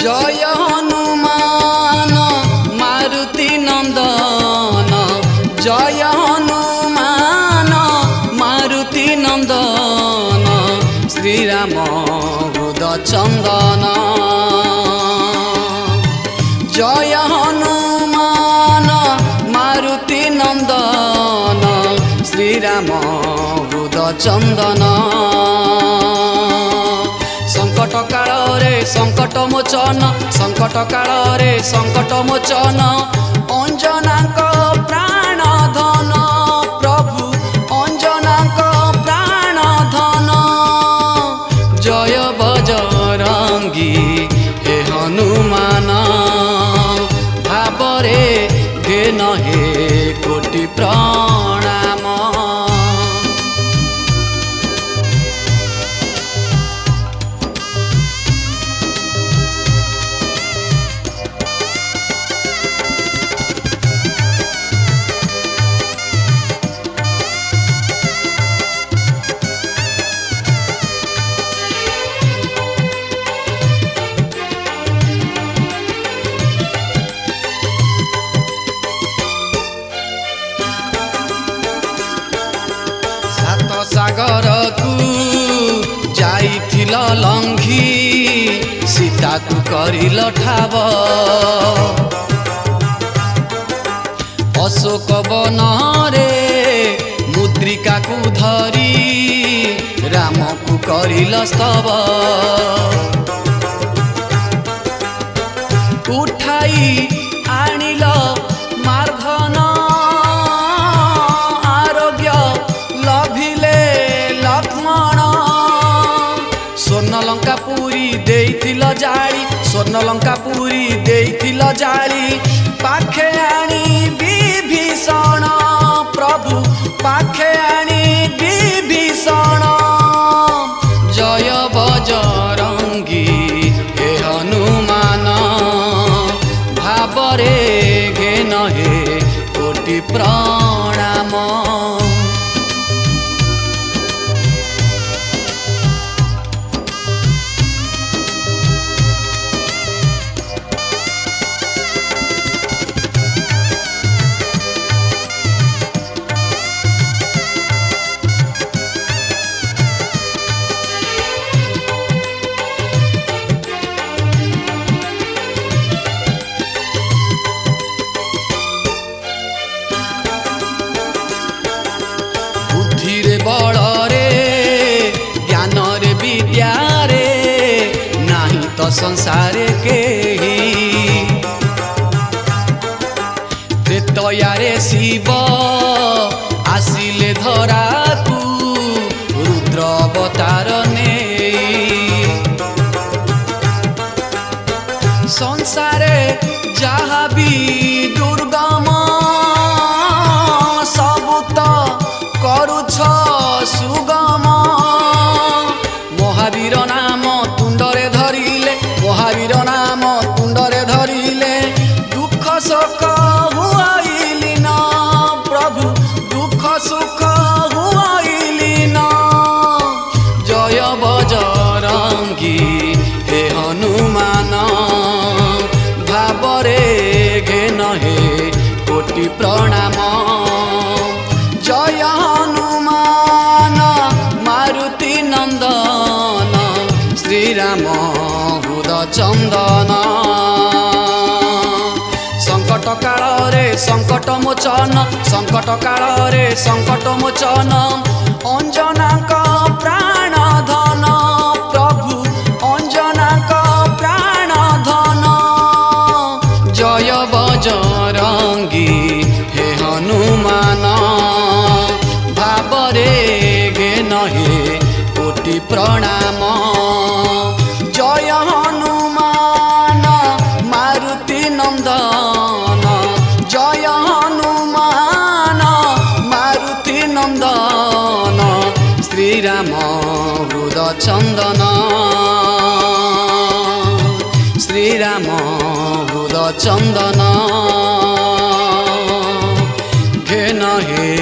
जय हनुमान मारुति नंदन जय हनुमान मारुति नंदन श्रीराम हृद चंदन जय हनुमान मारुति नंदन श्रीराम हृद चंदन संकट काल रे संकट मोचन संकट काल रे संकट मोचन अंजनाक प्राण धन प्रभु अंजनाक प्राण धन जय बजरंगी हे हनुमान भावरे घेन हे कोटि प्रणाम सागर को जाइथिल लंघी सीता को करिल ठाव अशोक वन रे मुद्रिका को धरी राम को करिल स्तव उठाई आनिल मार्धन लंकापुरी देइथिल जाली स्वर्ण लंकापुरी देइथिल जाली पाखे आनी विभीषण प्रभु पाखे आनी विभीषण जय बजरंगी हे हनुमान भावरे घेन हे कोटि प्रणाम बल रे ज्ञान रे विद्या रे नाही तो संसार के त्रेतया रे शिव आसिले धरा को रुद्र अवतार ने संसारे जहाँ भी दुर्गम करुछ सुगम महावीर नाम तुंडरे धरिले महावीर नाम तुंडरे धरिले दुख सुख हुआइली न प्रभु दुख सुख हुआइली न जय बजरंगी हे हनुमान भावरे घेन हे कोटि प्रणाम जय हनुमान मारुति नंदन श्रीराम हृद चंदन संकट काल रे संकट मोचन संकट काल रे संकट मोचन अंजनाक प्राण धन प्रभु अंजनाक प्राण धन जय बजरंगी हे हनुमान भावरे घेन हे कोटि प्रणाम जय हनुमान मारुति नंदन जय हनुमान मारुति नंदन श्रीराम हृद चंदन श्रीराम हृद चंदन घेन हे